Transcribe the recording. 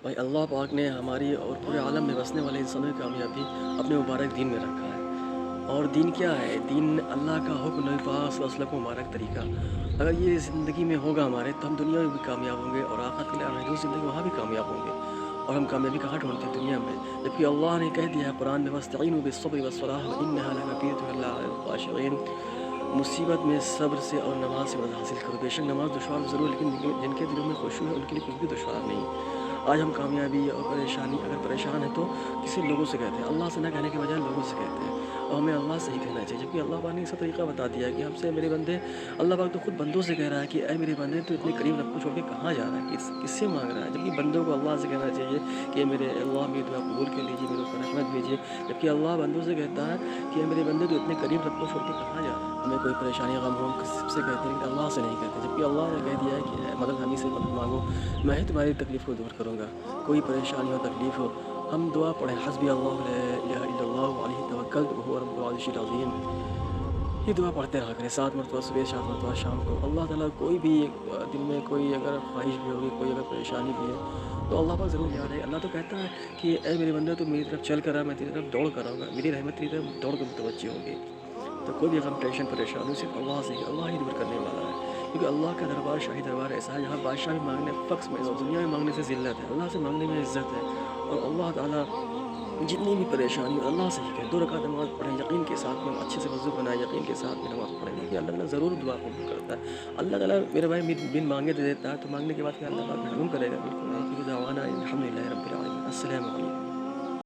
भाई अल्लाह पाक ने हमारी और पूरे आलम में बसने वाले इंसानों की कामयाबी अपने मुबारक दीन में रखा है। और दीन क्या है? दीन अल्लाह का हुक्म, नबी पाक सल्लल्लाहु अलैहि वसल्लम का मुबारक तरीका। अगर ये ज़िंदगी में होगा हमारे, तो हम दुनिया में भी कामयाब होंगे और आखिरत के लिए महदूद ज़िंदगी वहाँ भी कामयाब होंगे। और हम कामयाबी कहाँ ढूँढते हैं? दुनिया में। जबकि अल्लाह ने कह दिया है कुरान में, वस्तईनु बिस्सब्रि वस्सलाह व इन्नहा लकबीरतुन इल्ला अलल खाशिईन। मुसीबत में सब्र से और नमाज से मदद हासिल करो। बेशक नमाज दुश्वार ज़रूर, लेकिन जिनके दिलों में खुशू है उनके लिए कुछ भी दुश्वार नहीं। आज हम कामयाबी और परेशानी, अगर परेशान हैं तो किसी लोगों से कहते हैं, अल्लाह से ना कहने के बजाय लोगों से कहते हैं। और हमें अल्लाह से ही कहना चाहिए, जबकि अल्लाह पाक ने ऐसा तरीका बता दिया है कि हमसे मेरे बंदे, अल्लाह पाक तो खुद बंदों से कह रहा है कि ऐ मेरे बंदे, तो इतने करीब रब को छोड़ के कहाँ जा रहा है, किससे मांग रहा है? जबकि बंदों को अल्लाह से कहना चाहिए कि मेरे अल्लाह मेरी दुआ कबूल कर लीजिए, मेरे ऊपर रहमत भेजिए। जबकि अल्लाह बंदों से कहता है कि ऐ मेरे बंदे, तो इतने करीब रब को छोड़ के कहाँ जा रहा है? हमें कोई परेशानी गम हो किससे कहते हैं, लेकिन अल्लाह से नहीं कहते। जबकि अल्लाह ने कह दिया है कि ऐ मदद, हमी से मदद मांगो, मैं ही तुम्हारी तकलीफ़ को दूर करूँगा। कोई परेशानी हो, तकलीफ़ हो, हम दुआ पढ़ें, हस्बी अल्लाहु ला इलाहा इल्लल्लाहु अलैहि तवक्कलतु व हुवा रब्बुल अर्शिल अज़ीम। ये दुआ पढ़ते रहा करें 7 मरतबा सुबह, 7 मरतबा शाम को। अल्लाह ताला कोई भी दिल में कोई अगर ख्वाहिश भी होगी, कोई अगर परेशानी भी है, तो अल्लाह पाक ज़रूर याद है। अल्लाह तो कहता है कि ऐ मेरे बंदे, तू मेरी तरफ चल कर आ, मैं तेरी तरफ दौड़ कर आऊँगा, मेरी रहमत तेरी तरफ दौड़ कर मुतवज्जह होगी। तो कोई भी गम, टेंशन, परेशानी सिर्फ अल्लाह से ही, अल्लाह ही दूर करने वाला है। क्योंकि अल्लाह का दरबार, शाही दरबार ऐसा है जहाँ बादशाह भी मांगने फ़ख्स में, दुनिया में मांगने से ज़िल्लत है, अल्लाह से मांगने में इज़्ज़त है। और अल्लाह ताला जितनी भी परेशानी हो, अल्लाह से ही कहें। 2 रकात नमाज़ पढ़ें, यकीन के साथ में अच्छे से वज़ू बनाएँ, यकीन के साथ में नमाज़ पढ़ें। देखिए अल्लाह ताला ज़रूर दुआ कबूल करता है। अल्लाह ताला मेरे भाई बिन माँगे दे देता है, तो माँगने के बाद क्या अल्लाह पाक महरूम करेगा? बिल्कुल नहीं। दावाना अल्हम्दुलिल्लाहि रब्बिल आलमीन। अस्सलामु अलैकुम।